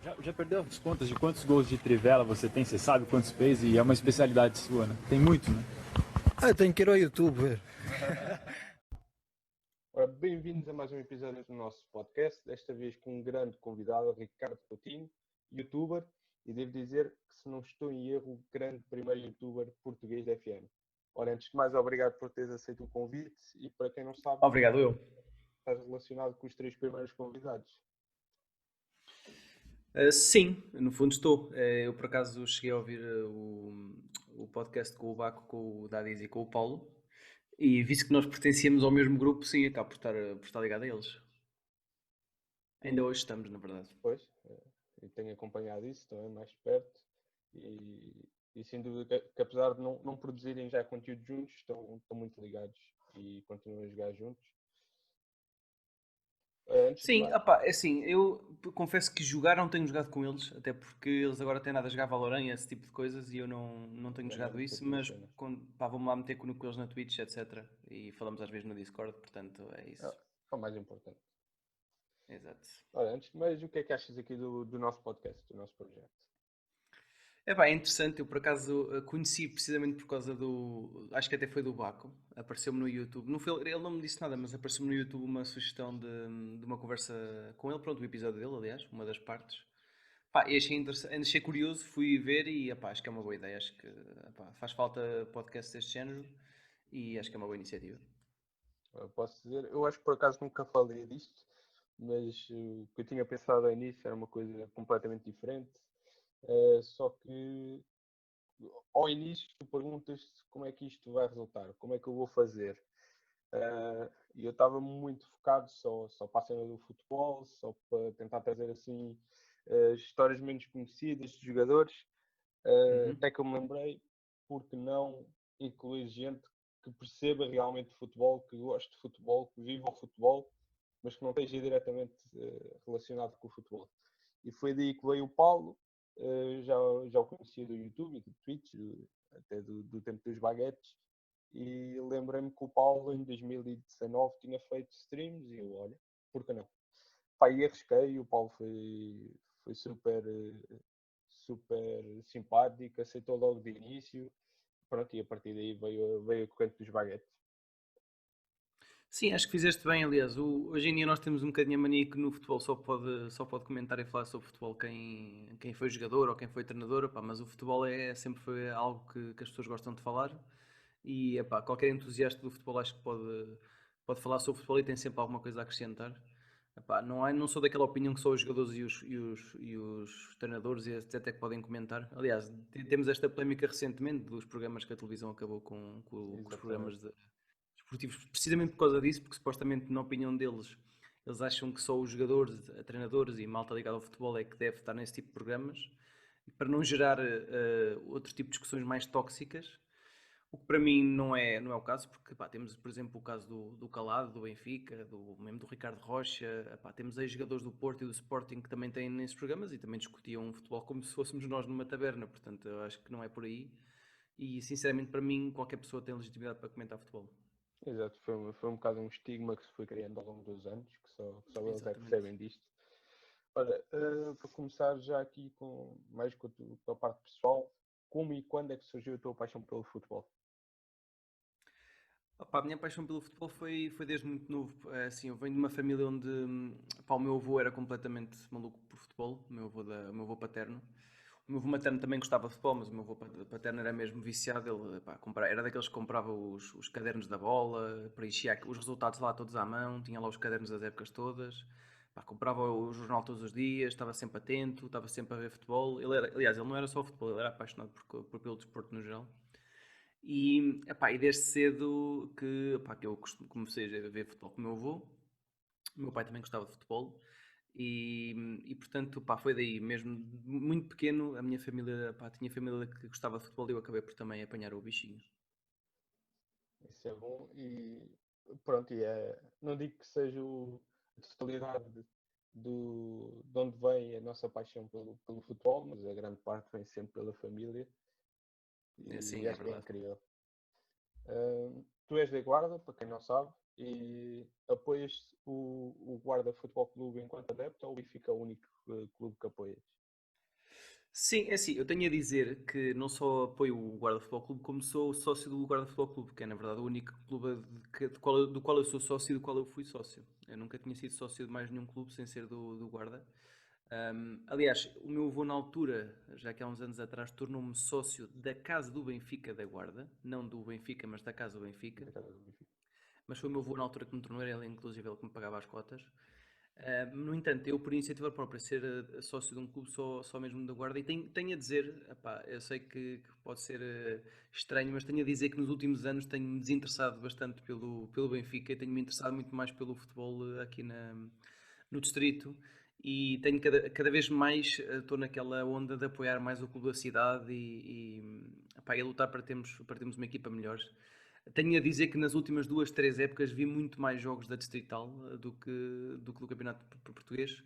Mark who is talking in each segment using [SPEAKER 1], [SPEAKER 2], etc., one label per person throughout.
[SPEAKER 1] Já perdeu as contas de quantos gols de trivela você tem? Você sabe quantos fez? E é uma especialidade sua, né? Tem muito, né?
[SPEAKER 2] Tenho que ir ao YouTube ver.
[SPEAKER 3] Ora, bem-vindos a mais um episódio do nosso podcast, desta vez com um grande convidado, Ricardo Coutinho, youtuber, e devo dizer que, se não estou em erro, o grande primeiro youtuber português da FM. Ora, antes de mais, obrigado por teres aceito o convite, e para quem não sabe,
[SPEAKER 4] Obrigado, eu.
[SPEAKER 3] estás relacionado com os três primeiros convidados.
[SPEAKER 4] Sim, no fundo estou. Eu, por acaso, cheguei a ouvir o podcast com o Baco, com o Dadis e com o Paulo, e visto que nós pertencíamos ao mesmo grupo, sim, acabo por estar ligado a eles. Ainda hoje estamos, na verdade.
[SPEAKER 3] Pois, eu tenho acompanhado isso também mais de perto, e sem dúvida que apesar de não produzirem já conteúdo juntos, estão muito ligados e continuam a jogar juntos. Antes de
[SPEAKER 4] Sim,
[SPEAKER 3] mais,
[SPEAKER 4] opá, é assim, eu confesso que jogar não tenho jogado com eles, até porque eles agora têm nada a jogar Valorant e esse tipo de coisas e eu não tenho
[SPEAKER 3] já
[SPEAKER 4] jogado
[SPEAKER 3] não sei
[SPEAKER 4] isso,
[SPEAKER 3] como
[SPEAKER 4] mas
[SPEAKER 3] cena.
[SPEAKER 4] vou-me lá meter com eles na Twitch, etc. E falamos às vezes no Discord, portanto é isso.
[SPEAKER 3] É o mais importante.
[SPEAKER 4] Exato.
[SPEAKER 3] Ora, antes de mais, o que é que achas aqui do nosso podcast, do nosso projeto?
[SPEAKER 4] É interessante, eu por acaso conheci precisamente por causa acho que até foi do Baco, apareceu-me no YouTube, não foi, ele não me disse nada, mas apareceu-me no YouTube uma sugestão de uma conversa com ele, pronto, o episódio dele, aliás, uma das partes. Pá, e achei interessante, achei curioso, fui ver e acho que é uma boa ideia, acho que faz falta podcast deste género e acho que é uma boa iniciativa.
[SPEAKER 3] Eu posso dizer, eu acho que por acaso nunca falei disto, mas o que eu tinha pensado ao início era uma coisa completamente diferente. Só que ao início tu perguntas como é que isto vai resultar, como é que eu vou fazer. E eu estava muito focado só para a cena do futebol, só para tentar trazer assim histórias menos conhecidas de jogadores. Até que eu me lembrei, porque não incluir gente que perceba realmente de futebol, que goste de futebol, que viva o futebol, mas que não esteja diretamente relacionado com o futebol. E foi daí que veio o Paulo, já o conhecia do YouTube e do Twitch, até do tempo dos baguetes, e lembrei-me que o Paulo em 2019 tinha feito streams e eu, olha, por que não? Pá, e arrisquei, o Paulo foi super simpático, aceitou logo de início, pronto, e a partir daí veio a corrente dos baguetes.
[SPEAKER 4] Sim, acho que fizeste bem, aliás, hoje em dia nós temos um bocadinho a mania que no futebol só pode comentar e falar sobre futebol quem foi jogador ou quem foi treinador, pá, mas o futebol sempre foi algo que as pessoas gostam de falar e qualquer entusiasta do futebol acho que pode falar sobre futebol e tem sempre alguma coisa a acrescentar. Não sou daquela opinião que só os jogadores e os treinadores e até que podem comentar. Aliás, temos esta polémica recentemente dos programas que a televisão acabou com os programas desportivos, precisamente por causa disso, porque supostamente, na opinião deles, eles acham que só os jogadores, treinadores e malta ligada ao futebol é que deve estar nesse tipo de programas, para não gerar outro tipo de discussões mais tóxicas, o que para mim não é o caso, porque temos, por exemplo, o caso do Calado, do Benfica, mesmo do Ricardo Rocha, temos aí jogadores do Porto e do Sporting que também têm nesses programas e também discutiam futebol como se fôssemos nós numa taberna, portanto eu acho que não é por aí e sinceramente para mim qualquer pessoa tem legitimidade para comentar futebol.
[SPEAKER 3] Exato, foi um bocado um estigma que se foi criando ao longo dos anos, que só eles é que
[SPEAKER 4] Exatamente.
[SPEAKER 3] percebem disto. Ora, para começar já aqui mais com a tua parte pessoal, como e quando é que surgiu a tua paixão pelo futebol?
[SPEAKER 4] A minha paixão pelo futebol foi desde muito novo. Assim, eu venho de uma família onde o meu avô era completamente maluco por futebol, o meu avô paterno. O meu avô materno também gostava de futebol, mas o meu avô paterno era mesmo viciado. Ele era daqueles que comprava os cadernos da bola, preenchia os resultados lá todos à mão, tinha lá os cadernos das épocas todas. Comprava o jornal todos os dias, estava sempre atento, estava sempre a ver futebol. Aliás, ele não era só futebol, ele era apaixonado pelo desporto no geral. E desde cedo que eu comecei a ver futebol com o meu avô. O meu pai também gostava de futebol. E portanto, foi daí mesmo, muito pequeno, a minha família, tinha família que gostava de futebol e eu acabei por também apanhar o bichinho.
[SPEAKER 3] Isso é bom e pronto, não digo que seja a totalidade de onde vem a nossa paixão pelo futebol, mas a grande parte vem sempre pela família
[SPEAKER 4] Sim,
[SPEAKER 3] e
[SPEAKER 4] é
[SPEAKER 3] acho que é
[SPEAKER 4] verdade.
[SPEAKER 3] incrível. Tu és da Guarda, para quem não sabe, E apoias o Guarda Futebol Clube enquanto adepto ou o Benfica é o único clube que apoias?
[SPEAKER 4] Sim, é assim, eu tenho a dizer que não só apoio o Guarda Futebol Clube, como sou sócio do Guarda Futebol Clube, que é na verdade o único clube do qual eu sou sócio e do qual eu fui sócio. Eu nunca tinha sido sócio de mais nenhum clube sem ser do Guarda. Aliás, o meu avô na altura, já que há uns anos atrás, tornou-me sócio da Casa do Benfica da Guarda, não do Benfica, mas da Casa do Benfica.
[SPEAKER 3] Da casa do Benfica?
[SPEAKER 4] Mas foi o meu avô na altura que me tornou, era ele inclusive ele que me pagava as cotas. No entanto, eu por iniciativa própria ser sócio de um clube só mesmo da Guarda e tenho a dizer, epá, eu sei que pode ser estranho, mas tenho a dizer que nos últimos anos tenho-me desinteressado bastante pelo Benfica e tenho-me interessado muito mais pelo futebol aqui no distrito e tenho cada vez mais estou naquela onda de apoiar mais o clube da cidade epá, e lutar para termos uma equipa melhor. Tenho a dizer que nas últimas 2, 3 épocas vi muito mais jogos da Distrital do que do Campeonato Português.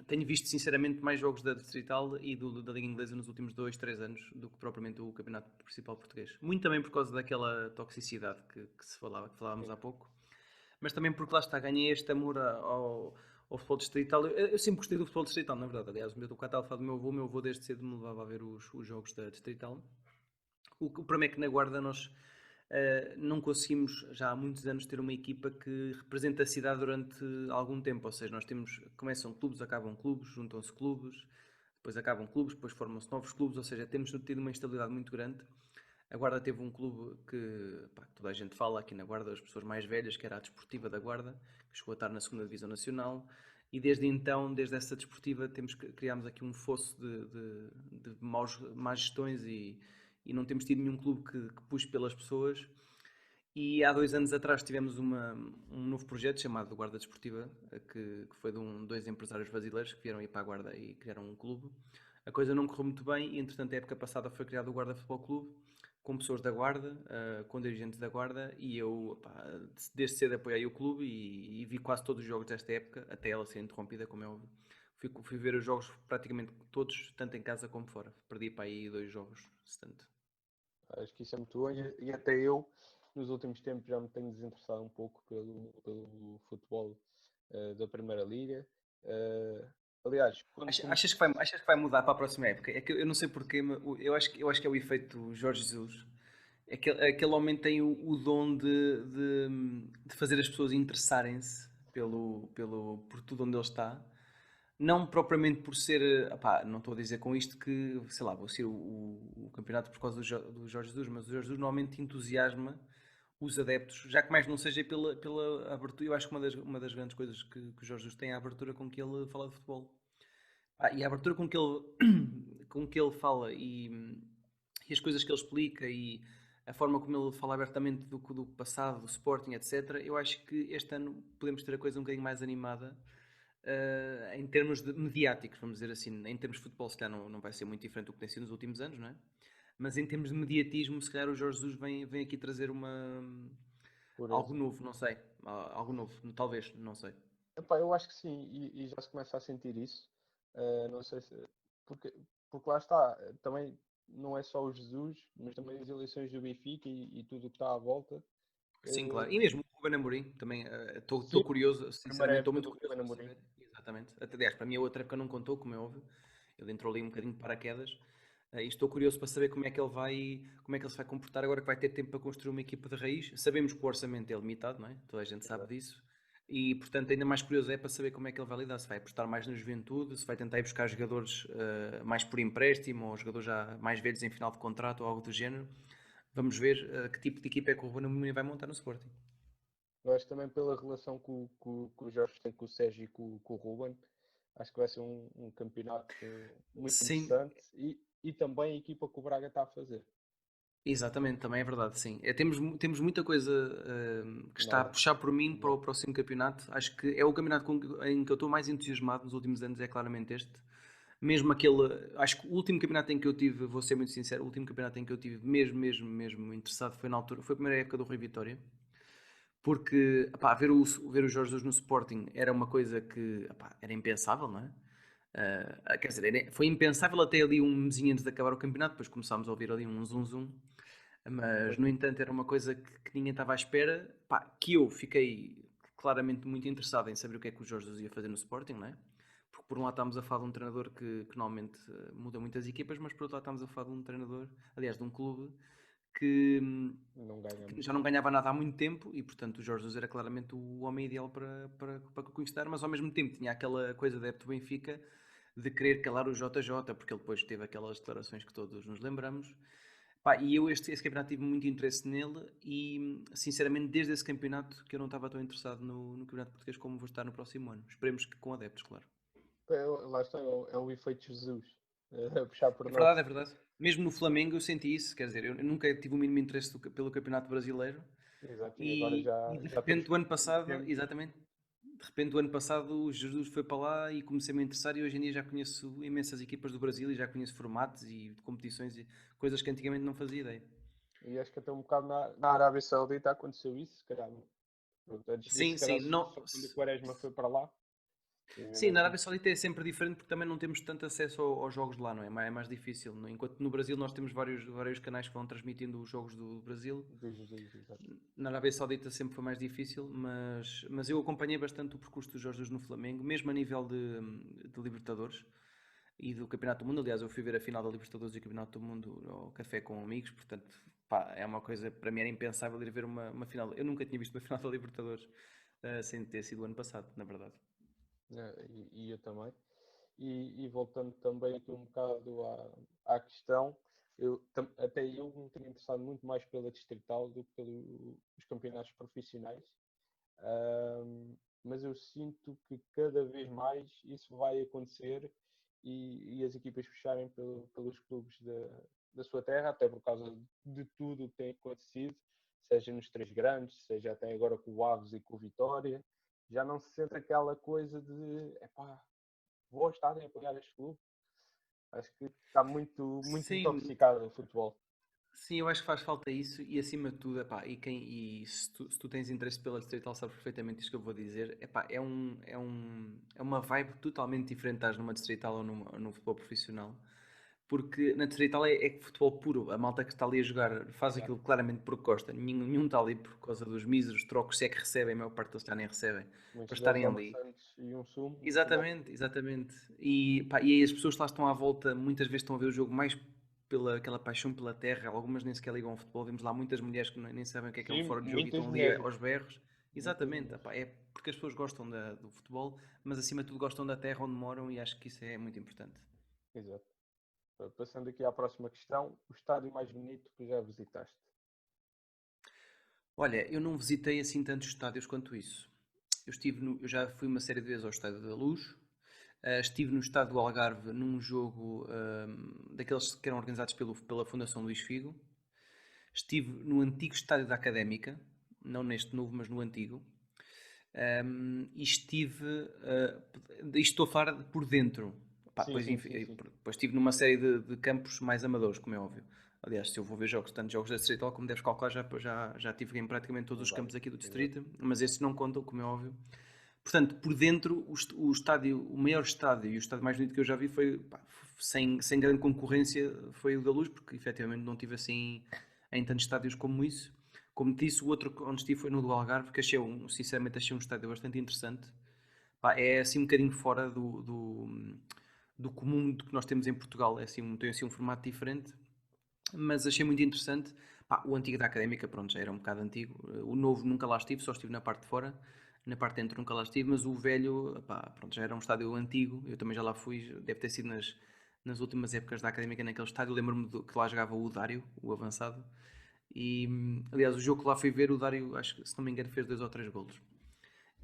[SPEAKER 4] Tenho visto sinceramente mais jogos da Distrital e da Liga Inglesa nos últimos 2, 3 anos do que propriamente o Campeonato Principal Português. Muito também por causa daquela toxicidade que falávamos há
[SPEAKER 3] Sim.
[SPEAKER 4] pouco, mas também porque lá está, ganhei este amor ao futebol distrital. Eu sempre gostei do futebol distrital, na verdade. Aliás, eu estou cá a falar do meu avô desde cedo me levava a ver os jogos da distrital. O problema é que na Guarda nós não conseguimos já há muitos anos ter uma equipa que represente a cidade durante algum tempo, ou seja, começam clubes, acabam clubes, juntam-se clubes, depois acabam clubes, depois formam-se novos clubes, ou seja, temos tido uma instabilidade muito grande. A Guarda teve um clube que pá, toda a gente fala aqui na Guarda, as pessoas mais velhas, que era a Desportiva da Guarda, que chegou a estar na 2ª Divisão Nacional, e desde então, desde essa desportiva, criámos aqui um fosso de más gestões e não temos tido nenhum clube que puxe pelas pessoas. E há 2 anos atrás tivemos um novo projeto chamado Guarda Desportiva, que foi de dois empresários brasileiros que vieram ir para a Guarda e criaram um clube. A coisa não correu muito bem e, entretanto, a época passada foi criado o Guarda Futebol Clube, com pessoas da Guarda, com dirigentes da Guarda, e eu, pá, desde cedo apoiei o clube e vi quase todos os jogos desta época, até ela ser interrompida, como é óbvio. Fui ver os jogos praticamente todos, tanto em casa como fora. Perdi para aí 2 jogos, se tanto.
[SPEAKER 3] Acho que isso é muito bom e até eu, nos últimos tempos, já me tenho desinteressado um pouco pelo futebol da Primeira Liga. Aliás, quando
[SPEAKER 4] Achas que vai mudar para a próxima época? É que eu não sei porquê, mas eu acho que é o efeito Jorge Jesus. Aquele homem tem o dom de fazer as pessoas interessarem-se por tudo onde ele está. Não propriamente por ser. Epá, não estou a dizer com isto que, sei lá, vou ser o campeonato por causa do Jorge Jesus, mas o Jorge Jesus normalmente entusiasma os adeptos, já que mais não seja pela abertura. Eu acho que uma das grandes coisas que o Jorge Jesus tem é a abertura com que ele fala de futebol. E a abertura com que ele, com que ele fala e as coisas que ele explica e a forma como ele fala abertamente do passado, do Sporting, etc. Eu acho que este ano podemos ter a coisa um bocadinho mais animada em termos mediáticos, vamos dizer assim. Em termos de futebol, se calhar não vai ser muito diferente do que tem sido nos últimos anos, não é? Mas em termos de mediatismo, se calhar o Jorge Jesus vem aqui trazer algo
[SPEAKER 3] pureza.
[SPEAKER 4] novo, não sei. Algo novo, talvez, não sei.
[SPEAKER 3] Epá, eu acho que sim, e já se começa a sentir isso. Não sei se. Porque, porque lá está, também não é só o Jesus, mas também as eleições do Benfica e tudo o que está à volta.
[SPEAKER 4] Sim,
[SPEAKER 3] Eh,
[SPEAKER 4] claro. E mesmo o Ruben Amorim, também
[SPEAKER 3] sim,
[SPEAKER 4] estou curioso,
[SPEAKER 3] primeira
[SPEAKER 4] sinceramente estou
[SPEAKER 3] época
[SPEAKER 4] muito
[SPEAKER 3] do
[SPEAKER 4] curioso
[SPEAKER 3] Ruben
[SPEAKER 4] para
[SPEAKER 3] Amorim.
[SPEAKER 4] saber. Exatamente. Até, aliás, para mim a outra época não contou, como é óbvio. Ele entrou ali um bocadinho de paraquedas. E estou curioso para saber como é que ele se vai comportar agora que vai ter tempo para construir uma equipa de raiz. Sabemos que o orçamento é limitado, não é? Toda a gente sabe
[SPEAKER 3] Exato.
[SPEAKER 4] disso. E, portanto, ainda mais curioso é para saber como é que ele vai lidar. Se vai apostar mais na juventude, se vai tentar ir buscar jogadores mais por empréstimo ou jogadores já mais velhos em final de contrato ou algo do género. Vamos ver que tipo de equipa é que o Ruben Amorim vai montar no Sporting.
[SPEAKER 3] Eu acho que também pela relação que o Jorge tem com o Sérgio e com o Ruben, acho que vai ser um campeonato muito
[SPEAKER 4] Sim,
[SPEAKER 3] interessante e também a equipa que o Braga está a fazer.
[SPEAKER 4] exatamente, também é verdade, sim. Temos muita coisa que está a
[SPEAKER 3] Nova.
[SPEAKER 4] puxar por mim para o
[SPEAKER 3] Exato.
[SPEAKER 4] próximo campeonato. Acho que é o campeonato em que eu estou mais entusiasmado nos últimos anos, é claramente este. Mesmo aquele, acho que o último campeonato em que eu tive, vou ser muito sincero, o último campeonato em que eu tive mesmo interessado foi na altura, foi a primeira época do Rui Vitória. Porque, epá, ver o Jorge Jesus no Sporting era uma coisa que, epá, era impensável, não é? Quer dizer, foi impensável até ali um mesinho antes de acabar o campeonato, depois começámos a ouvir ali um zum zum. Mas,
[SPEAKER 3] Pois,
[SPEAKER 4] no entanto, era uma coisa que ninguém estava à espera, pá, que eu fiquei claramente muito interessado em saber o que é que o Jorge Jesus ia fazer no Sporting, não é? Porque por um lado estamos a falar de um treinador que normalmente muda muitas equipas, mas por outro lado estamos a falar de um treinador, aliás, de um clube que,
[SPEAKER 3] não ganha
[SPEAKER 4] que
[SPEAKER 3] muito.
[SPEAKER 4] já não ganhava nada há muito tempo e, portanto, o Jorge Jesus era claramente o homem ideal para conquistar, mas ao mesmo tempo tinha aquela coisa de adepto do Benfica de querer calar o JJ, porque ele depois teve aquelas declarações que todos nos lembramos. Pá, e eu esse campeonato tive muito interesse nele e, sinceramente, desde esse campeonato que eu não estava tão interessado no campeonato português como vou estar no próximo ano. Esperemos que com adeptos, claro.
[SPEAKER 3] Lá está, é o efeito Jesus, a puxar por
[SPEAKER 4] É
[SPEAKER 3] nós.
[SPEAKER 4] verdade, é verdade. Mesmo no Flamengo eu senti isso, quer dizer, eu nunca tive o mínimo interesse pelo campeonato brasileiro
[SPEAKER 3] Exato, e agora
[SPEAKER 4] e de
[SPEAKER 3] já
[SPEAKER 4] repente
[SPEAKER 3] todos
[SPEAKER 4] o ano passado,
[SPEAKER 3] conhecemos.
[SPEAKER 4] exatamente, de repente o ano passado o Jesus foi para lá e comecei-me a interessar e hoje em dia já conheço imensas equipas do Brasil e já conheço formatos e competições e coisas que antigamente não fazia ideia.
[SPEAKER 3] E acho que até um bocado na Arábia Saudita aconteceu isso, se calhar. Pronto, antes disso,
[SPEAKER 4] Sim,
[SPEAKER 3] se calhar
[SPEAKER 4] sim,
[SPEAKER 3] só quando o Quaresma foi para lá. E mesmo
[SPEAKER 4] sim, na
[SPEAKER 3] assim,
[SPEAKER 4] Arábia Saudita é sempre diferente porque também não temos tanto acesso aos jogos de lá, não é? É mais difícil. Enquanto no Brasil nós temos vários canais que vão transmitindo os jogos do Brasil,
[SPEAKER 3] dos Jesus, exato.
[SPEAKER 4] na Arábia Saudita sempre foi mais difícil, mas eu acompanhei bastante o percurso do Jorge Jesus no Flamengo, mesmo a nível de Libertadores e do Campeonato do Mundo. Aliás, eu fui ver a final da Libertadores e o Campeonato do Mundo ao café com amigos, portanto, pá, é uma coisa, para mim era impensável ir ver uma final. Eu nunca tinha visto uma final da Libertadores sem ter sido o ano passado, na verdade.
[SPEAKER 3] E eu também. E voltando também aqui um bocado à questão, até eu me tenho interessado muito mais pela distrital do que pelos campeonatos profissionais. Mas eu sinto que cada vez mais isso vai acontecer e as equipas fecharem pelos clubes da sua terra, até por causa de tudo o que tem acontecido, seja nos três grandes, seja até agora com o Aves e com o Vitória. Já não se sente aquela coisa de epá, vou ao estádio apoiar este clube. Acho que está muito
[SPEAKER 4] Sim,
[SPEAKER 3] intoxicado o futebol.
[SPEAKER 4] sim, eu acho que faz falta isso e acima de tudo, epá, e se tu tens interesse pela distrital sabes perfeitamente isto que eu vou dizer, epá, é uma vibe totalmente diferente estás numa distrital ou num futebol profissional, porque na distrital é futebol puro, a malta que está ali a jogar faz
[SPEAKER 3] Yeah.
[SPEAKER 4] aquilo claramente porque gosta, nenhum está ali por causa dos míseros trocos, se é que recebem, a maior parte deles já nem recebem, para
[SPEAKER 3] Muitos deles
[SPEAKER 4] estarem
[SPEAKER 3] é
[SPEAKER 4] ali.
[SPEAKER 3] maçãs e um sumo no final.
[SPEAKER 4] Exatamente, exatamente. E, pá, e aí as pessoas que lá estão à volta muitas vezes estão a ver o jogo mais pela aquela paixão pela terra, algumas nem sequer ligam ao futebol. Vemos lá muitas mulheres que nem sabem o que é um
[SPEAKER 3] Sim,
[SPEAKER 4] fora de jogo e
[SPEAKER 3] muitas
[SPEAKER 4] estão ali
[SPEAKER 3] mulheres.
[SPEAKER 4] aos berros.
[SPEAKER 3] Muitas
[SPEAKER 4] Exatamente,
[SPEAKER 3] mulheres.
[SPEAKER 4] epá, é porque as pessoas gostam do futebol, mas acima de tudo gostam da terra onde moram e acho que isso é muito importante.
[SPEAKER 3] Exato. Passando aqui à próxima questão, o estádio mais bonito que já visitaste?
[SPEAKER 4] Olha, eu não visitei assim tantos estádios quanto isso. Eu já fui uma série de vezes ao Estádio da Luz. Estive no Estádio do Algarve num jogo daqueles que eram organizados pela Fundação Luís Figo. Estive no antigo estádio da Académica, não neste novo, mas no antigo. E estive. Isto estou a falar por dentro. Pá,
[SPEAKER 3] Sim,
[SPEAKER 4] pois,
[SPEAKER 3] sim,
[SPEAKER 4] enfim,
[SPEAKER 3] sim, sim.
[SPEAKER 4] depois estive numa série de campos mais amadores, como é óbvio. Aliás, se eu vou ver jogos, tanto jogos da Distrital, como deves calcular, já tive em praticamente todos
[SPEAKER 3] Em
[SPEAKER 4] os campos
[SPEAKER 3] vários.
[SPEAKER 4] aqui do
[SPEAKER 3] Exato.
[SPEAKER 4] Distrito, mas esses não contam, como é óbvio. Portanto, por dentro, o estádio, o maior estádio e o estádio mais bonito que eu já vi foi, pá, sem grande concorrência, foi o da Luz, porque efetivamente não tive assim em tantos estádios como isso. Como disse, o outro onde estive foi no do Algarve, que sinceramente achei um estádio bastante interessante. Pá, é assim um bocadinho fora do comum do que nós temos em Portugal, tem assim um formato diferente, mas achei muito interessante. Pá, o antigo da Académica, pronto, já era um bocado antigo. O novo nunca lá estive, só estive na parte de fora. Na parte de dentro nunca lá estive, mas o velho, pá, pronto, já era um estádio antigo. Eu também já lá fui, deve ter sido nas últimas épocas da Académica naquele estádio. Lembro-me que lá jogava o Dário, o avançado. E, aliás, o jogo que lá fui ver, o Dário, acho que, se não me engano, fez 2 ou 3 golos.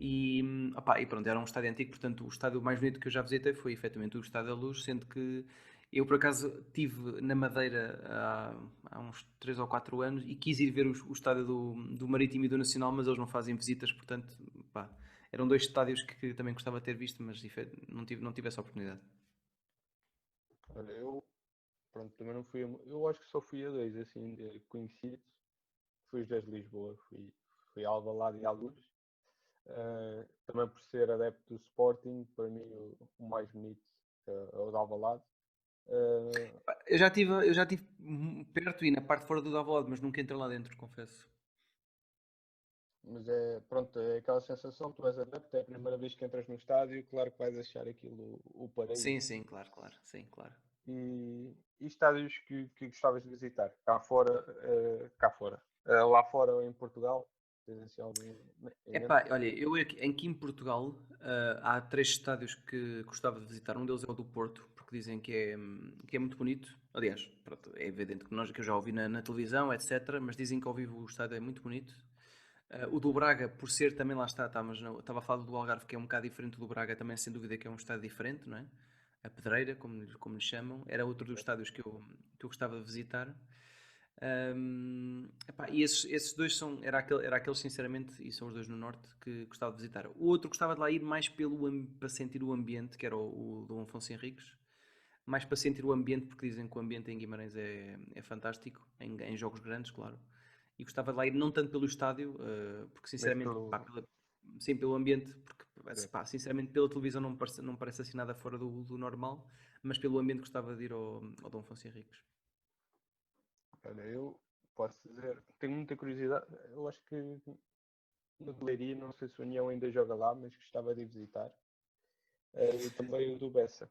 [SPEAKER 4] E pronto, era um estádio antigo, portanto, o estádio mais bonito que eu já visitei foi efetivamente o Estádio da Luz, sendo que eu por acaso estive na Madeira há uns 3 ou 4 anos e quis ir ver o estádio do Marítimo e do Nacional, mas eles não fazem visitas, portanto, pá, eram 2 estádios que também gostava de ter visto, mas não tive essa oportunidade.
[SPEAKER 3] Olha, eu pronto, também não fui eu acho que só fui a dois, assim, conhecidos. Fui os dois de Lisboa, fui a Alvalade e à Luz. Também por ser adepto do Sporting, para mim o mais bonito é o de Alvalade.
[SPEAKER 4] Eu já tive perto e na parte fora do Alvalade, mas nunca entrei lá dentro, confesso.
[SPEAKER 3] Mas é, pronto, é aquela sensação, tu és adepto, é a primeira vez que entras no estádio, claro que vais achar aquilo o paraíso.
[SPEAKER 4] Sim, sim, claro, claro, sim, claro.
[SPEAKER 3] E estádios que gostavas de visitar? Lá fora em Portugal, tens assim algum em mente?
[SPEAKER 4] Epá, olha, eu aqui em Portugal, há 3 estádios que gostava de visitar. Um deles é o do Porto, porque dizem que é muito bonito. Aliás, pronto, é evidente que eu já ouvi na televisão, etc. Mas dizem que ao vivo o estádio é muito bonito. O do Braga, por ser também lá está, mas estava a falar do Algarve, que é um bocado diferente do Braga, também sem dúvida que é um estádio diferente, não é? A Pedreira, como lhe chamam, era outro dos estádios que eu gostava de visitar. Epá, e esses dois era aqueles sinceramente, e são os dois no Norte, que gostava de visitar. O outro gostava de lá ir mais para sentir o ambiente, que era o Dom Afonso Henriques, mais para sentir o ambiente, porque dizem que o ambiente em Guimarães é fantástico, em jogos grandes, claro. E gostava de lá ir não tanto pelo estádio, porque
[SPEAKER 3] Mas
[SPEAKER 4] sinceramente, pá,
[SPEAKER 3] pelo.
[SPEAKER 4] sim, pelo ambiente, porque
[SPEAKER 3] Sim.
[SPEAKER 4] pá, sinceramente pela televisão não me parece assim nada fora do normal, mas pelo ambiente gostava de ir ao Dom Afonso Henriques.
[SPEAKER 3] Olha, eu posso dizer, tenho muita curiosidade. Eu acho que na Leiria, não sei se o União ainda joga lá, mas gostava de ir visitar. E também o do Bessa.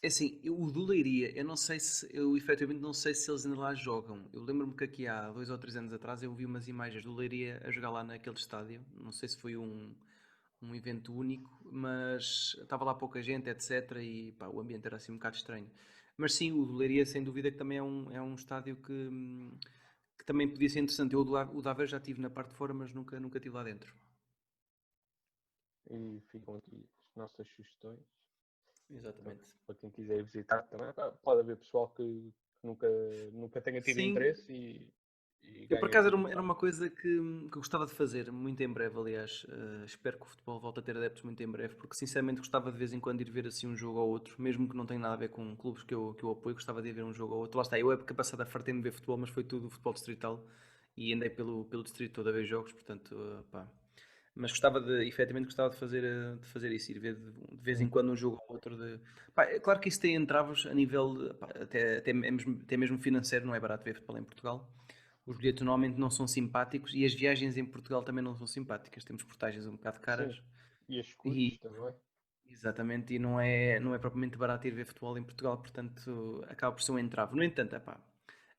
[SPEAKER 4] É assim, o do Leiria, eu não sei se, eu efetivamente não sei se eles ainda lá jogam. Eu lembro-me que aqui há 2 ou 3 anos atrás eu vi umas imagens do Leiria a jogar lá naquele estádio. Não sei se foi um evento único, mas estava lá pouca gente, etc. E pá, o ambiente era assim um bocado estranho. Mas sim, o do Leiria, sem dúvida, que também é um estádio que também podia ser interessante. Eu o da Aveiro já estive na parte de fora, mas nunca estive lá dentro.
[SPEAKER 3] E ficam aqui as nossas sugestões.
[SPEAKER 4] Exatamente.
[SPEAKER 3] Para quem quiser visitar também. Pode haver pessoal que nunca tenha tido
[SPEAKER 4] Sim,
[SPEAKER 3] interesse e
[SPEAKER 4] eu por
[SPEAKER 3] ganha
[SPEAKER 4] acaso era
[SPEAKER 3] curiosidade.
[SPEAKER 4] uma coisa que eu gostava de fazer muito em breve, aliás. Espero que o futebol volte a ter adeptos muito em breve, porque sinceramente gostava de vez em quando ir ver assim um jogo ou outro, mesmo que não tenha nada a ver com clubes que eu apoio, gostava de ir ver um jogo ou outro. Lá está, eu a época passada fartei-me de ver futebol, mas foi tudo futebol distrital e andei pelo distrito todo a ver jogos, portanto, pá. Mas efetivamente gostava de fazer isso, ir ver de vez em quando um jogo ou outro. Pá, é claro que isso tem entraves a nível, pá, até mesmo financeiro, não é barato ver futebol em Portugal. Os bilhetes normalmente não são simpáticos e as viagens em Portugal também não são simpáticas. Temos portagens um bocado
[SPEAKER 3] Sim.
[SPEAKER 4] caras
[SPEAKER 3] E as
[SPEAKER 4] e,
[SPEAKER 3] custos também.
[SPEAKER 4] exatamente, e não é propriamente barato ir ver futebol em Portugal, portanto acaba por ser um entrave. No entanto, epá,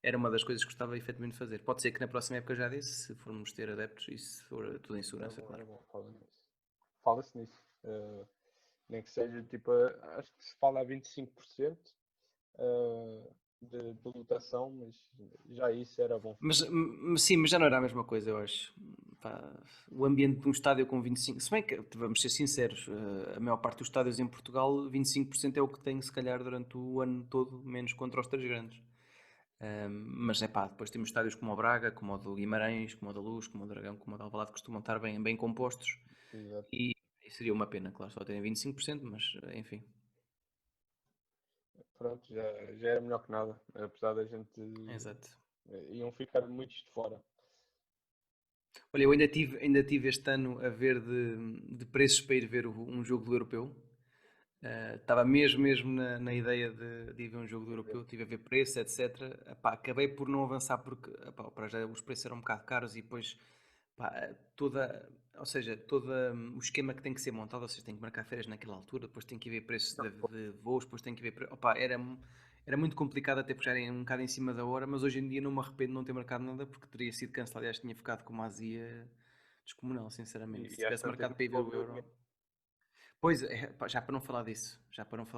[SPEAKER 4] era uma das coisas que gostava efetivamente de fazer. Pode ser que na próxima época já desse, se formos ter adeptos e se for tudo em segurança,
[SPEAKER 3] É
[SPEAKER 4] claro.
[SPEAKER 3] bom, fala-se nisso. Nem que seja tipo, acho que se fala a 25% de lotação, mas já isso era bom.
[SPEAKER 4] Sim, mas já não era a mesma coisa, eu acho. Pá, o ambiente de um estádio com 25%, se bem que, vamos ser sinceros, a maior parte dos estádios em Portugal, 25% é o que tem, se calhar, durante o ano todo, menos contra os três grandes. Mas é pá, depois temos estádios como o Braga, como o do Guimarães, como o da Luz, como o do Dragão, como o da Alvalade, que costumam estar bem, bem compostos.
[SPEAKER 3] Exato.
[SPEAKER 4] E seria uma pena, claro, só terem 25%, mas enfim.
[SPEAKER 3] Pronto, já era melhor que nada, apesar da gente
[SPEAKER 4] Exato.
[SPEAKER 3] iam ficar muitos de fora.
[SPEAKER 4] Olha, eu ainda tive este ano a ver de preços para ir ver um jogo do Europeu. Estava mesmo na ideia de ir ver um jogo do Europeu, estive a ver preços, etc. Epá, acabei por não avançar porque epá, para já os preços eram um bocado caros e depois pá, ou seja, todo o esquema que tem que ser montado, ou seja, tem que marcar férias naquela altura, depois tem que ver preços de voos, depois tem que ver. Opá, era muito complicado até porque já era um bocado em cima da hora, mas hoje em dia não me arrependo de não ter marcado nada porque teria sido cancelado. Aliás, tinha ficado com uma azia descomunal, sinceramente. Se
[SPEAKER 3] E às
[SPEAKER 4] tivesse
[SPEAKER 3] tantas
[SPEAKER 4] marcado
[SPEAKER 3] não
[SPEAKER 4] para ir ver o
[SPEAKER 3] devolveu o
[SPEAKER 4] Euro.
[SPEAKER 3] dinheiro.
[SPEAKER 4] Pois, pá, já para não falar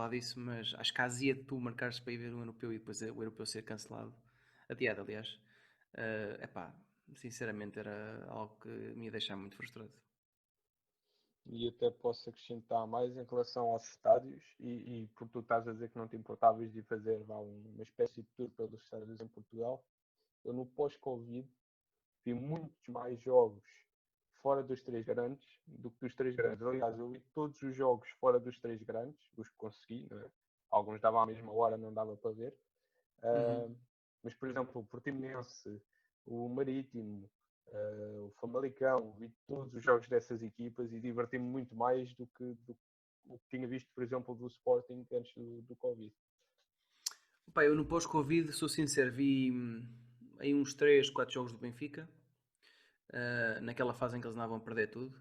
[SPEAKER 4] disso, mas acho que a azia de tu marcares para ir ver um europeu e depois o europeu ser cancelado, adiado, aliás, epá, sinceramente era algo que me ia deixar muito frustrado.
[SPEAKER 3] E até posso acrescentar mais em relação aos estádios, e porque tu estás a dizer que não te importavas de fazer uma espécie de tour pelos estádios em Portugal, eu no pós-Covid vi muitos mais jogos fora dos três grandes do que dos três grandes. Aliás, eu vi todos os jogos fora dos três grandes, os que consegui, né? Alguns davam à mesma hora, não dava para ver.
[SPEAKER 4] Uhum.
[SPEAKER 3] Mas, por exemplo, o Portimonense, o Marítimo, o Famalicão, vi todos os jogos dessas equipas e diverti-me muito mais do que o que tinha visto, por exemplo, do Sporting antes do Covid.
[SPEAKER 4] Pá, eu no pós-Covid, sou sincero, vi aí uns 3, 4 jogos do Benfica, naquela fase em que eles andavam a perder tudo.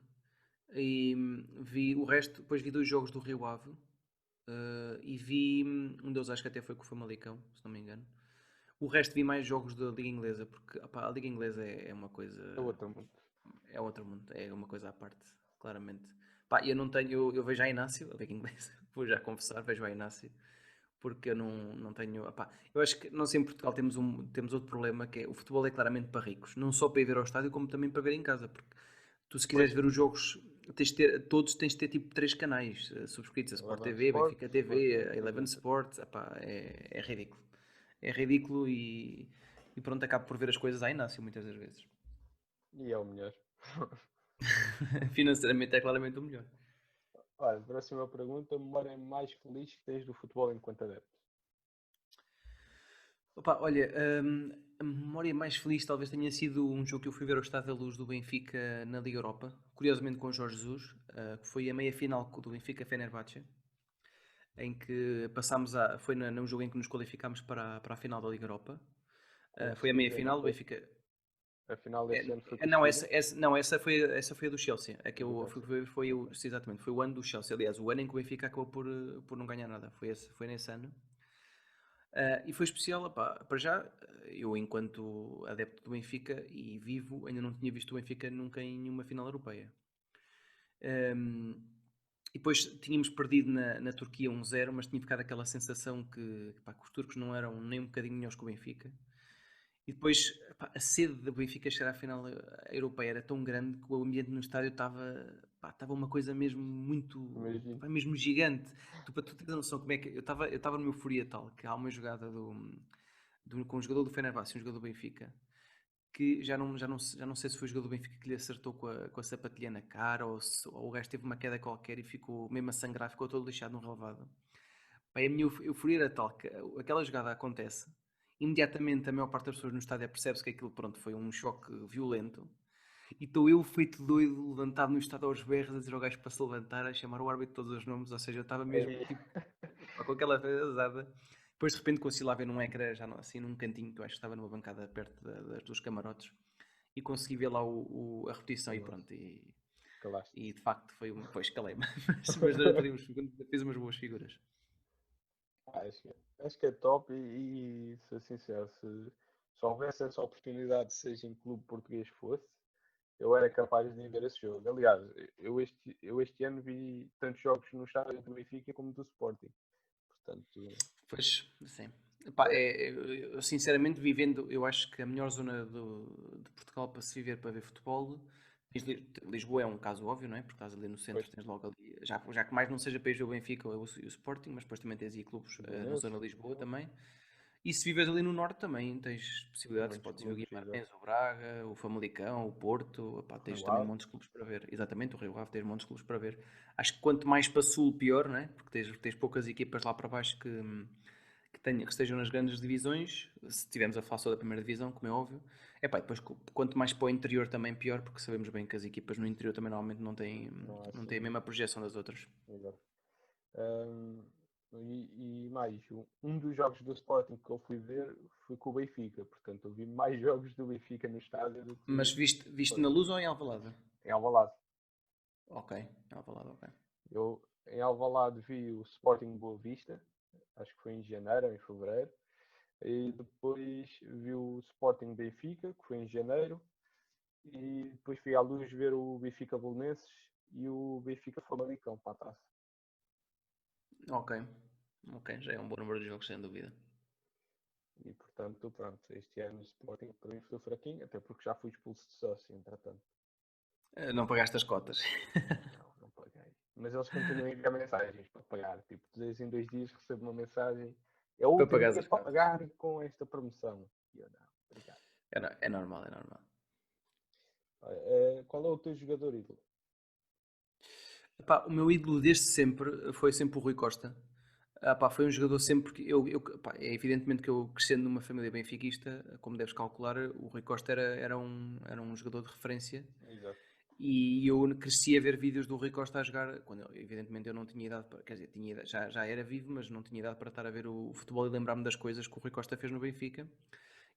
[SPEAKER 4] E vi o resto, depois vi 2 jogos do Rio Ave, e vi um deles, acho que até foi com o Famalicão, se não me engano. O resto vi mais jogos da Liga Inglesa, porque opá, a Liga Inglesa é uma coisa,
[SPEAKER 3] É outro mundo.
[SPEAKER 4] é outro mundo, é uma coisa à parte, claramente. Pá, eu não tenho, eu vejo a Inácio, a Liga Inglesa, vou já confessar, vejo a Inácio, porque eu não tenho, opá, eu acho que nós em Portugal temos outro problema, que é o futebol é claramente para ricos, não só para ir ver ao estádio, como também para ver em casa, porque tu se quiseres
[SPEAKER 3] Pois,
[SPEAKER 4] ver os jogos, tens de ter tipo 3 canais subscritos, a Sport
[SPEAKER 3] Eleven
[SPEAKER 4] TV,
[SPEAKER 3] Sports,
[SPEAKER 4] Benfica
[SPEAKER 3] Sport
[SPEAKER 4] TV, a
[SPEAKER 3] TV,
[SPEAKER 4] Eleven
[SPEAKER 3] exato.
[SPEAKER 4] Sports, opá, é ridículo. É ridículo e pronto, acabo por ver as coisas à Inácio muitas das vezes.
[SPEAKER 3] E é o melhor.
[SPEAKER 4] Financeiramente é claramente o melhor.
[SPEAKER 3] Olha, próxima pergunta. Memória mais feliz que tens do futebol enquanto adepto?
[SPEAKER 4] Opa, olha, a memória mais feliz talvez tenha sido um jogo que eu fui ver ao Estádio da Luz do Benfica na Liga Europa, curiosamente com o Jorge Jesus, que foi a meia-final do Benfica-Fenerbahçe, em que foi no jogo em que nos qualificámos para a final da Liga Europa.
[SPEAKER 3] Com o
[SPEAKER 4] Foi a
[SPEAKER 3] Sevilha, não
[SPEAKER 4] meia-final, o
[SPEAKER 3] foi?
[SPEAKER 4] Benfica...
[SPEAKER 3] A final deste ano foi com o
[SPEAKER 4] Não,
[SPEAKER 3] Sevilha?
[SPEAKER 4] essa foi a do Chelsea. A que
[SPEAKER 3] Do
[SPEAKER 4] eu
[SPEAKER 3] Chelsea. Ok.
[SPEAKER 4] sim, exatamente, foi o ano do Chelsea. Aliás, o ano em que o Benfica acabou por não ganhar nada. Foi nesse ano. E foi especial, opá, para já, eu enquanto adepto do Benfica e vivo, ainda não tinha visto o Benfica nunca em nenhuma final europeia. Um, e depois tínhamos perdido na Turquia 1-0, mas tinha ficado aquela sensação que os turcos não eram nem um bocadinho melhores que o Benfica. E depois pá, a sede do Benfica chegar à final europeia era tão grande que o ambiente no estádio estava uma coisa mesmo muito,
[SPEAKER 3] Imagino.
[SPEAKER 4] pá, mesmo gigante. Para tu teres a noção como é que eu estava numa euforia tal que há uma jogada com um jogador do Fenerbahçe e um jogador do Benfica que já não sei se foi o jogador do Benfica que lhe acertou com a sapatilha na cara ou o gajo teve uma queda qualquer e ficou mesmo a sangrar, ficou todo lixado no relvado. Bem, a minha euforia era tal que aquela jogada acontece, imediatamente a maior parte das pessoas no estádio percebe-se que aquilo pronto, foi um choque violento. E estou eu feito doido, levantado no estádio aos berros, a dizer ao gajo para se levantar, a chamar o árbitro de todos os nomes, ou seja, eu estava mesmo
[SPEAKER 3] Ei,
[SPEAKER 4] tipo, com aquela pesada. Depois de repente consegui lá ver num ecrã, já assim num cantinho, que eu acho que estava numa bancada perto dos camarotes, e consegui ver lá a repetição e
[SPEAKER 3] nossa,
[SPEAKER 4] pronto. E,
[SPEAKER 3] calaste.
[SPEAKER 4] e de facto foi pois calei-me, mas durante ali uns segundos fiz umas boas figuras.
[SPEAKER 3] Acho que é top e ser sincero, se houvesse essa oportunidade, seja em clube português fosse, eu era capaz de ir ver esse jogo. Aliás, eu este ano vi tantos jogos no estádio do Benfica como do Sporting. Portanto,
[SPEAKER 4] Pois, sim. Epá, eu, sinceramente, vivendo, eu acho que a melhor zona de Portugal para se viver, para ver futebol, Lisboa é um caso óbvio, não é? Porque estás ali no centro,
[SPEAKER 3] pois,
[SPEAKER 4] tens logo ali, já que mais não seja para ir ver o Benfica ou o Sporting, mas depois também tens aí clubes na
[SPEAKER 3] Belenenses,
[SPEAKER 4] zona de Lisboa
[SPEAKER 3] não?
[SPEAKER 4] também. E se viveres ali no Norte também tens possibilidades,
[SPEAKER 3] Muitos
[SPEAKER 4] podes ir o
[SPEAKER 3] clubes, exato.
[SPEAKER 4] Guimarães, o Braga, o Famalicão, o Porto, epá,
[SPEAKER 3] Rio
[SPEAKER 4] tens também
[SPEAKER 3] Ave,
[SPEAKER 4] montes de clubes para ver. Exatamente, o Rio Ave tens montes de clubes para ver. Acho que quanto mais para sul, pior, não é? Porque tens poucas equipas lá para baixo que estejam nas grandes divisões, se estivermos a falar só da primeira divisão, como é óbvio. Epá, depois quanto mais para o interior também pior, porque sabemos bem que as equipas no interior também normalmente não têm,
[SPEAKER 3] não é
[SPEAKER 4] não têm a
[SPEAKER 3] assim,
[SPEAKER 4] mesma projeção das outras.
[SPEAKER 3] exato. Ahm, e mais, um dos jogos do Sporting que eu fui ver foi com o Benfica. Portanto, eu vi mais jogos do Benfica no estádio do
[SPEAKER 4] Mas
[SPEAKER 3] que
[SPEAKER 4] viste na
[SPEAKER 3] Sporting.
[SPEAKER 4] Luz ou em Alvalade?
[SPEAKER 3] Em Alvalade.
[SPEAKER 4] Ok, em Alvalade, ok.
[SPEAKER 3] Eu em Alvalade vi o Sporting Boa Vista, acho que foi em janeiro ou em fevereiro. E depois vi o Sporting Benfica, que foi em janeiro. E depois fui à Luz ver o Benfica Belenenses e o Benfica Famalicão para a taça.
[SPEAKER 4] Ok, ok, já é um bom número de jogos, sem dúvida.
[SPEAKER 3] E portanto, pronto, este ano o Sporting para mim foi fraquinho, até porque já fui expulso de sócio, entretanto.
[SPEAKER 4] Não pagaste as cotas.
[SPEAKER 3] Não, não paguei. Mas eles continuam a enviar mensagens para pagar. Tipo, de 2 em 2 dias recebo uma mensagem. É o
[SPEAKER 4] Para
[SPEAKER 3] último
[SPEAKER 4] pagar
[SPEAKER 3] dia
[SPEAKER 4] as
[SPEAKER 3] para
[SPEAKER 4] cotas.
[SPEAKER 3] pagar com esta promoção. E eu não, obrigado.
[SPEAKER 4] É normal, é normal.
[SPEAKER 3] Olha, qual é o teu jogador ídolo?
[SPEAKER 4] Epá, o meu ídolo desde sempre foi sempre o Rui Costa. Foi um jogador sempre que é evidentemente que eu crescendo numa família benfiquista, como deves calcular, o Rui Costa era um jogador de referência
[SPEAKER 3] Exato.
[SPEAKER 4] E eu cresci a ver vídeos do Rui Costa a jogar, quando evidentemente eu não tinha idade para, quer dizer, já era vivo, mas não tinha idade para estar a ver o futebol e lembrar-me das coisas que o Rui Costa fez no Benfica.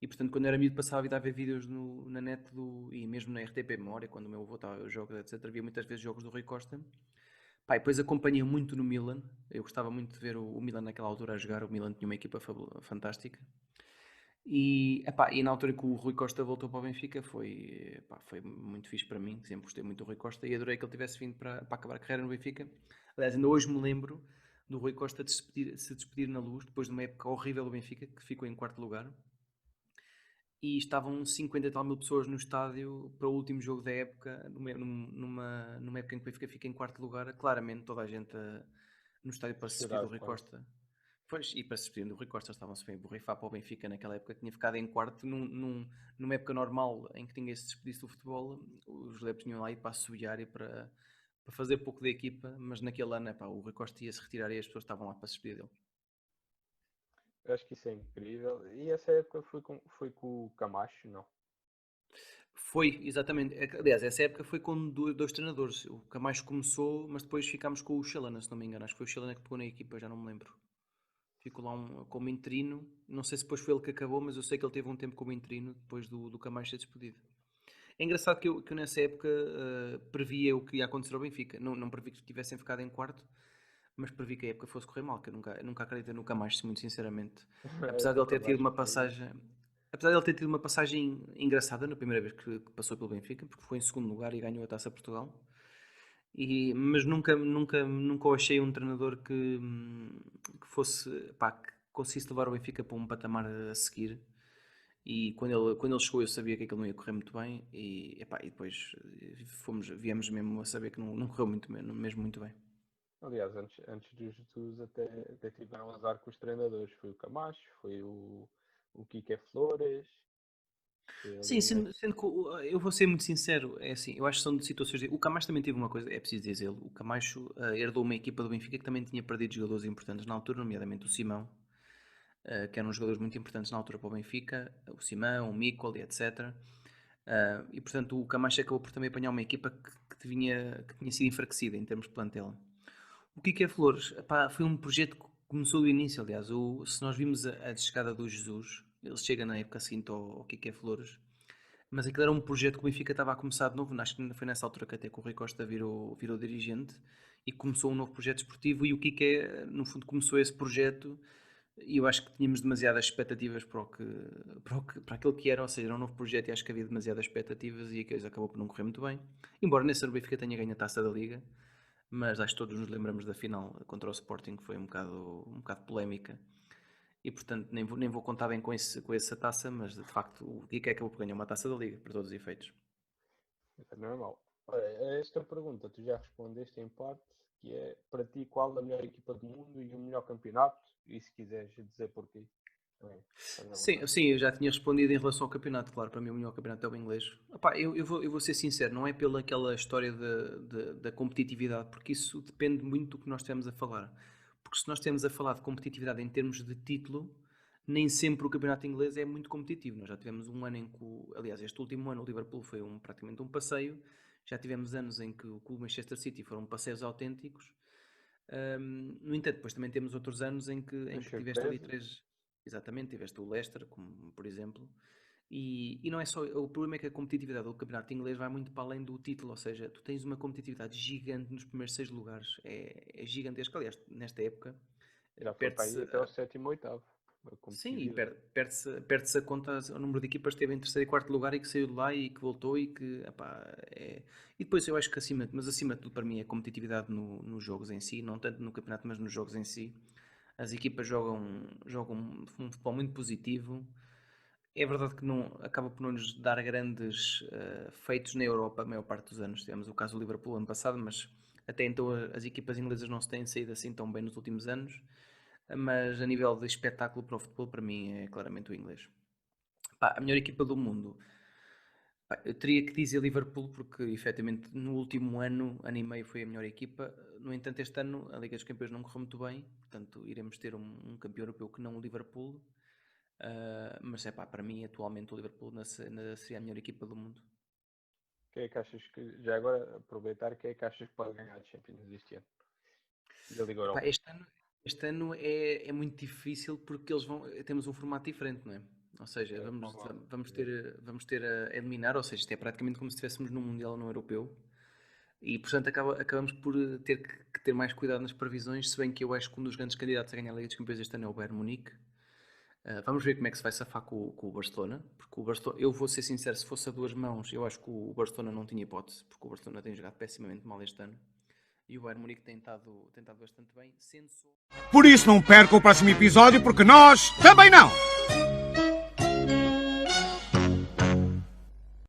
[SPEAKER 4] E portanto, quando eu era miúdo, passava a vida a ver vídeos na net e mesmo na RTP Memória, quando o meu avô estava a jogos, etc. Havia muitas vezes jogos do Rui Costa. Pá, e depois acompanhei muito no Milan. Eu gostava muito de ver o Milan naquela altura a jogar. O Milan tinha uma equipa fantástica. E na altura que o Rui Costa voltou para o Benfica foi muito fixe para mim. Sempre gostei muito do Rui Costa e adorei que ele tivesse vindo para acabar a carreira no Benfica. Aliás, ainda hoje me lembro do Rui Costa se despedir na Luz, depois de uma época horrível do Benfica, que ficou em quarto lugar. E estavam 50 e tal mil pessoas no estádio para o último jogo da época, numa época em que o Benfica fica em quarto lugar. Claramente toda a gente no estádio para se despedir do
[SPEAKER 3] Chorar
[SPEAKER 4] Rui
[SPEAKER 3] quase.
[SPEAKER 4] Costa. Pois, e para se despedir do Rui Costa estavam-se bem a borrifar para o Benfica naquela época, tinha ficado em quarto numa época normal em que ninguém se despedisse do futebol. Os adeptos tinham lá ir para assobiar e para fazer pouco da equipa, mas naquele ano o Rui Costa ia se retirar e as pessoas estavam lá para se despedir dele.
[SPEAKER 3] Eu acho que isso é incrível. E essa época foi com o Camacho, não?
[SPEAKER 4] Foi, exatamente. Aliás, essa época foi com dois treinadores. O Camacho começou, mas depois ficámos com o Chalana, se não me engano. Acho que foi o Chalana que pegou na equipa, já não me lembro. Ficou lá como interino. Não sei se depois foi ele que acabou, mas eu sei que ele teve um tempo como interino depois do Camacho ser despedido. É engraçado que eu nessa época previa o que ia acontecer ao Benfica. Não previ que tivessem ficado em quarto, mas previ que a época fosse correr mal, que eu nunca acreditei no Camacho, muito sinceramente.
[SPEAKER 3] Eu
[SPEAKER 4] Apesar de ele ter
[SPEAKER 3] também
[SPEAKER 4] tido
[SPEAKER 3] acho
[SPEAKER 4] uma
[SPEAKER 3] que foi.
[SPEAKER 4] passagem. Apesar de ele ter tido uma passagem engraçada na primeira vez que passou pelo Benfica, porque foi em segundo lugar e ganhou a Taça Portugal. Mas nunca o achei um treinador que fosse, pá, que conseguisse levar o Benfica para um patamar a seguir. E quando ele chegou, eu sabia que aquilo não ia correr muito bem. E depois viemos mesmo a saber que não correu mesmo muito bem.
[SPEAKER 3] Aliás, antes do Jesus até tiveram azar com os treinadores. Foi o Camacho, foi o Kike Flores. Foi ali
[SPEAKER 4] Sim,
[SPEAKER 3] uma.
[SPEAKER 4] sendo que eu vou ser muito sincero, é assim, eu acho que são de situações. O Camacho também teve uma coisa, é preciso dizê-lo. O Camacho herdou uma equipa do Benfica que também tinha perdido jogadores importantes na altura, nomeadamente o Simão, que eram jogadores muito importantes na altura para o Benfica, o Simão, o Miquel, etc. E portanto o Camacho acabou por também apanhar uma equipa que tinha sido enfraquecida em termos de plantel. O que é Flores? Epá, foi um projeto que começou do início, aliás. Se nós vimos a chegada do Jesus, ele chega na época seguinte ao que é Flores, mas aquilo era um projeto que o Benfica estava a começar de novo. Acho que foi nessa altura que até que o Rui Costa virou dirigente e começou um novo projeto esportivo. E o Kike, no fundo, começou esse projeto. E eu acho que tínhamos demasiadas expectativas para aquilo que era, ou seja, era um novo projeto e acho que havia demasiadas expectativas e a coisa acabou por não correr muito bem. Embora nesse ano o Benfica tenha ganho a Taça da Liga, mas acho que todos nos lembramos da final contra o Sporting, que foi um bocado polémica. E portanto nem vou contar bem com essa taça, mas de facto o Kike acabou por ganhar uma Taça da Liga, para todos os efeitos.
[SPEAKER 3] É normal. Olha, a esta pergunta tu já respondeste em parte, que é para ti qual a melhor equipa do mundo e o melhor campeonato? E se quiseres dizer porquê, também estás à
[SPEAKER 4] Sim,
[SPEAKER 3] vontade.
[SPEAKER 4] sim, eu já tinha respondido em relação ao campeonato, claro, para mim o melhor campeonato é o inglês. Epá, eu vou ser sincero, não é pela aquela história da competitividade, porque isso depende muito do que nós estamos a falar. Porque se nós estamos a falar de competitividade em termos de título, nem sempre o campeonato inglês é muito competitivo. Nós já tivemos um ano em que, aliás, este último ano o Liverpool foi praticamente um passeio, já tivemos anos em que o clube Manchester City foram passeios autênticos. No entanto, depois também temos outros anos em
[SPEAKER 3] As
[SPEAKER 4] que tiveste ali
[SPEAKER 3] surpresas?
[SPEAKER 4] três. Exatamente, tiveste o Leicester, como por exemplo. E não é só. O problema é que a competitividade do campeonato inglês vai muito para além do título, ou seja, tu tens uma competitividade gigante nos primeiros 6 lugares. É gigantesco. Aliás, nesta época,
[SPEAKER 3] Já foi para
[SPEAKER 4] perde-se.
[SPEAKER 3] aí até o sétimo, oitavo. A
[SPEAKER 4] Sim, e
[SPEAKER 3] competitividade.
[SPEAKER 4] perde-se a conta o número de equipas que esteve em terceiro e quarto lugar e que saiu de lá e que voltou e que, epá, E depois eu acho que acima de tudo para mim é a competitividade nos jogos em si, não tanto no campeonato, mas nos jogos em si. As equipas jogam um futebol muito positivo. É verdade que não acaba por não nos dar grandes feitos na Europa a maior parte dos anos. Tivemos o caso do Liverpool ano passado, mas até então as equipas inglesas não se têm saído assim tão bem nos últimos anos. Mas a nível de espetáculo para o futebol, para mim é claramente o inglês. Pá, a melhor equipa do mundo. Pá, eu teria que dizer Liverpool, porque efetivamente no último ano e meio foi a melhor equipa. No entanto, este ano a Liga dos Campeões não correu muito bem, portanto iremos ter um campeão europeu que não o Liverpool. Mas é pá, para mim atualmente o Liverpool seria a melhor equipa do mundo.
[SPEAKER 3] quem é que achas que, já agora aproveitar, quem é que achas que pode ganhar a Champions este ano? Da Liga Europa.
[SPEAKER 4] Pá, este ano é muito difícil porque temos um formato diferente, não é? Ou seja, vamos ter a eliminar, ou seja, isto é praticamente como se estivéssemos num Mundial ou num Europeu. E, portanto, acabamos por ter que ter mais cuidado nas previsões, se bem que eu acho que um dos grandes candidatos a ganhar a Liga dos Campeões este ano é o Bayern Munique. Vamos ver como é que se vai safar com o Barcelona, porque o Barcelona, eu vou ser sincero, se fosse a duas mãos, eu acho que o Barcelona não tinha hipótese, porque o Barcelona tem jogado pessimamente mal este ano. E o Bayern Munique tem estado bastante bem, sendo só...
[SPEAKER 5] Por isso não perca o próximo episódio, porque nós também não!